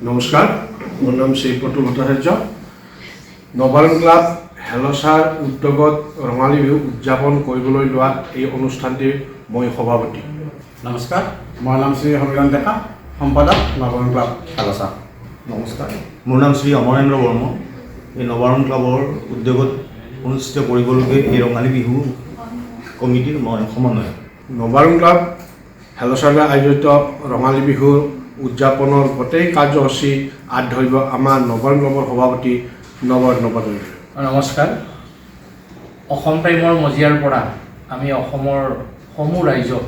নমস্কাৰ, মোৰ নাম শ্ৰী প্ৰতুল ভট্টাচাৰ্য। নবাৰণ ক্লাব হেলচাৰ উদ্যোগত ৰঙালী বিহু উদযাপন কৰিবলৈ লোৱা এই অনুষ্ঠানটিৰ মই সভাপতি। নমস্কাৰ, মোৰ নাম শ্ৰী সমীৰণ ডেকা, সম্পাদক নবাৰণ ক্লাব হেলচাৰ। নমস্কাৰ, মোৰ নাম শ্ৰী অমৰেন্দ্ৰ বৰ্মা। এই নবাৰণ ক্লাবৰ উদ্যোগত অনুষ্ঠিত কৰিবলগীয়া এই ৰঙালী বিহু কমিটিৰ মই সমন্বয়ক। নবাৰণ ক্লাব হেলচাৰে আয়োজিত ৰঙালী বিহুৰ উদযাপনৰ গোটেই কাৰ্যসূচী হাত ধৰিব আমাৰ নবাৰণ ক্লাবৰ সভাপতি নৱদ্বীপ। নমস্কাৰ। অসম টাইমৰ মজিয়াৰ পৰা আমি অসমৰ সমূহ ৰাইজক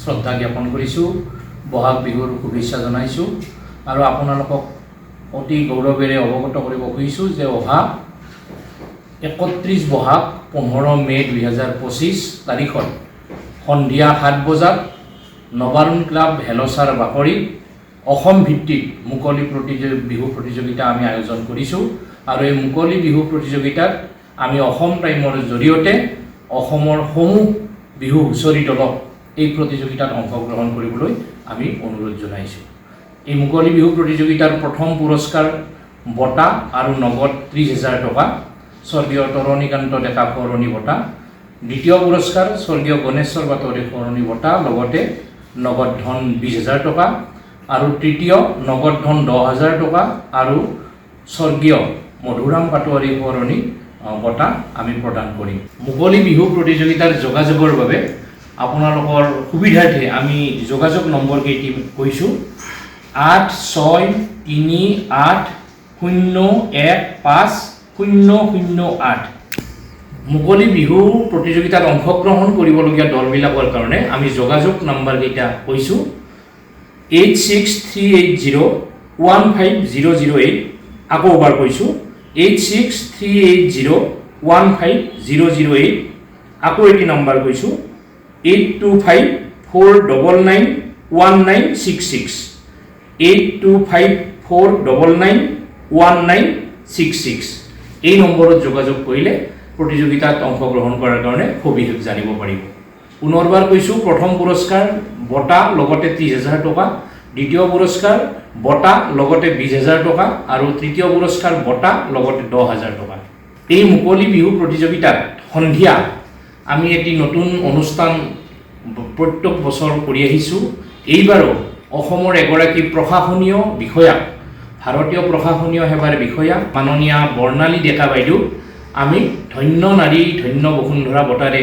শ্ৰদ্ধা জ্ঞাপন কৰিছোঁ, বহাগ বিহুৰ শুভেচ্ছা জনাইছোঁ আৰু আপোনালোকক অতি গৌৰৱেৰে অৱগত কৰিব খুজিছোঁ যে অহা 31 বহাগ 15 মে 2025 তাৰিখত সন্ধিয়া 7 বজাত নবাৰণ ক্লাব হেলচাৰ বাকৰিত অসম ভিত্তিক মুকলি বিহু প্ৰতিযোগিতা আমি আয়োজন কৰিছোঁ আৰু এই মুকলি বিহু প্ৰতিযোগিতাত আমি অসম টাইমৰ জৰিয়তে অসমৰ সমূহ বিহু হুঁচৰি দলক এই প্ৰতিযোগিতাত অংশগ্ৰহণ কৰিবলৈ আমি অনুৰোধ জনাইছোঁ। এই মুকলি বিহু প্ৰতিযোগিতাৰ প্ৰথম পুৰস্কাৰ বঁটা আৰু নগদ 30,000 টকা, স্বৰ্গীয় তৰণীকান্ত ডেকা সোঁৱৰণী বঁটা। দ্বিতীয় পুৰস্কাৰ স্বৰ্গীয় গণেশ্বৰ বাতৰি সোঁৱৰণী বঁটা, লগতে নগদ ধন 20,000 টকা আৰু তৃতীয় নগদ ধন 10,000 টকা আৰু স্বৰ্গীয় মধুৰাম পাটোৱাৰী সোঁৱৰণী বঁটা আমি প্ৰদান কৰিম। মুকলি বিহু প্ৰতিযোগিতাৰ যোগাযোগৰ বাবে আপোনালোকৰ সুবিধাৰ্থে আমি যোগাযোগ নম্বৰ কেইটি কৈছোঁ: 8638015008। মুকলি বিহু প্ৰতিযোগিতাত অংশগ্ৰহণ কৰিবলগীয়া দলবিলাকৰ কাৰণে আমি যোগাযোগ নম্বৰ কেইটা কৈছোঁ: 8638015008। আকৌ এবাৰ কৈছোঁ 8638015008। আকৌ এটি নম্বৰ কৈছোঁ 8254991966। 8254991966 এই নম্বৰত যোগাযোগ কৰিলে প্ৰতিযোগিতাত অংশগ্ৰহণ কৰাৰ কাৰণে সবিশেষ জানিব পাৰিব। পুনৰবাৰ কৈছোঁ, প্ৰথম পুৰস্কাৰ বঁটা লগতে 30,000 টকা, দ্বিতীয় পুৰস্কাৰ বঁটা লগতে 20,000 টকা আৰু তৃতীয় পুৰস্কাৰ বঁটা লগতে 10,000 টকা। এই মুকলি বিহু প্ৰতিযোগিতাত সন্ধিয়া আমি এটি নতুন অনুষ্ঠান প্ৰত্যেক বছৰ কৰি আহিছোঁ। এইবাৰো অসমৰ এগৰাকী প্ৰশাসনীয় বিষয়া, ভাৰতীয় প্ৰশাসনীয় সেৱাৰ বিষয়া মাননীয়া বৰ্ণালী ডেকা বাইদেউ আমি ধন্য নাৰী ধন্য বসুন্ধৰা বঁটাৰে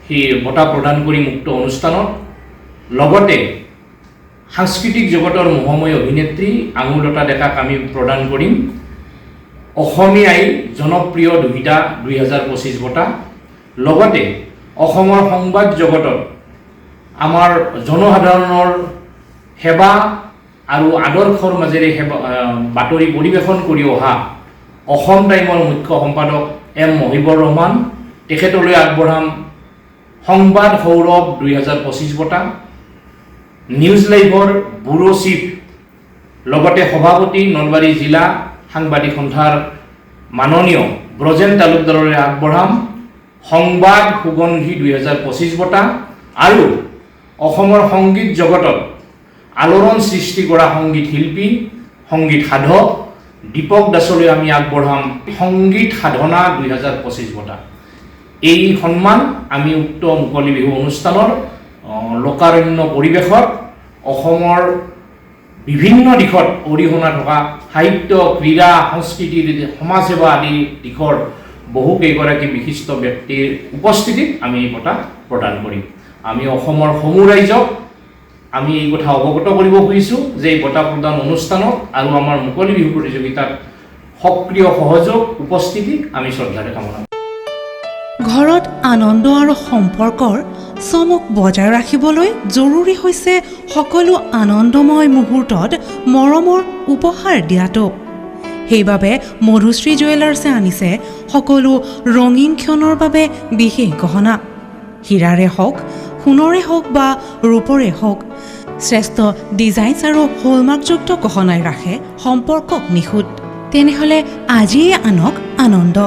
সেই বঁটা প্ৰদান কৰি মুক্ত অনুষ্ঠানত, লগতে সাংস্কৃতিক জগতৰ মহাময় অভিনেত্ৰী আঙুৰলতা ডেকাক আমি প্ৰদান কৰিম অসমীয়াই জনপ্ৰিয় দুহিতা 2025 বঁটা। লগতে অসমৰ সংবাদ জগতত আমাৰ জনসাধাৰণৰ সেৱা আৰু আদৰ্শৰ মাজেৰে বাতৰি পৰিৱেশন কৰি অহা অসম টাইমৰ মুখ্য সম্পাদক এম মহিবুৰ ৰহমান তেখেতলৈ আগবঢ়াম সংবাদ সৌৰভ 2025 বঁটা। নিউজ লাইভৰ ব্যুৰো চিফ লগতে সভাপতি নলবাৰী জিলা সাংবাদিক সন্থাৰ মাননীয় ব্ৰজেন তালুকদাৰলৈ আগবঢ়াম সংবাদ সুগন্ধি 2025 বঁটা। আৰু অসমৰ সংগীত জগতত আলোড়ন সৃষ্টি কৰা সংগীত শিল্পী, সংগীত সাধক দীপক দাসলৈ আমি আগবঢ়াম সংগীত সাধনা 2025 বঁটা। এই সন্মান আমি উক্ত মুকলি বিহু অনুষ্ঠানৰ লোকাৰণ্য পৰিৱেশত অসমৰ বিভিন্ন দিশত অৰিহণা থকা সাহিত্য, ক্ৰীড়া, সংস্কৃতি, সমাজসেৱা আদি দিশৰ বহুকেইগৰাকী বিশিষ্ট ব্যক্তিৰ উপস্থিতিত আমি এই বঁটা প্ৰদান কৰিম। আমি অসমৰ সমূহ ৰাইজক আমি এই কথা অৱগত কৰিব খুজিছোঁ যে এই বঁটা প্ৰদান অনুষ্ঠানত আৰু আমাৰ মুকলি বিহু প্ৰতিযোগিতাত সক্ৰিয় সহযোগ উপস্থিতি আমি শ্ৰদ্ধাৰে কামনা কৰোঁ। ঘৰত আনন্দ আৰু সম্পৰ্কৰ চমক বজাই ৰাখিবলৈ জৰুৰী হৈছে সকলো আনন্দময় মুহূৰ্তত মৰমৰ উপহাৰ দিয়াটো। সেইবাবে মধুশ্ৰী জুৱেলাৰ্ছে আনিছে সকলো ৰঙীন ক্ষণৰ বাবে বিশেষ গহনা। হীৰাৰে হওক, সোণৰে হওক বা ৰূপৰে হওক, শ্ৰেষ্ঠ ডিজাইনছ আৰু হলমাৰ্কযুক্ত গহনাই ৰাখে সম্পৰ্কক নিখুঁত। তেনেহ'লে আজিয়ে আনক আনন্দ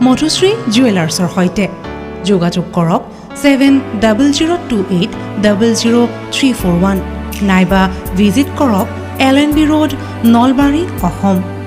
মধুশ্ৰী জুৱেলাৰ্ছৰ সৈতে। যোগাযোগ কৰক 7002800341 নাইবা ভিজিট কৰক LNB ৰোড, নলবাৰী, অসম।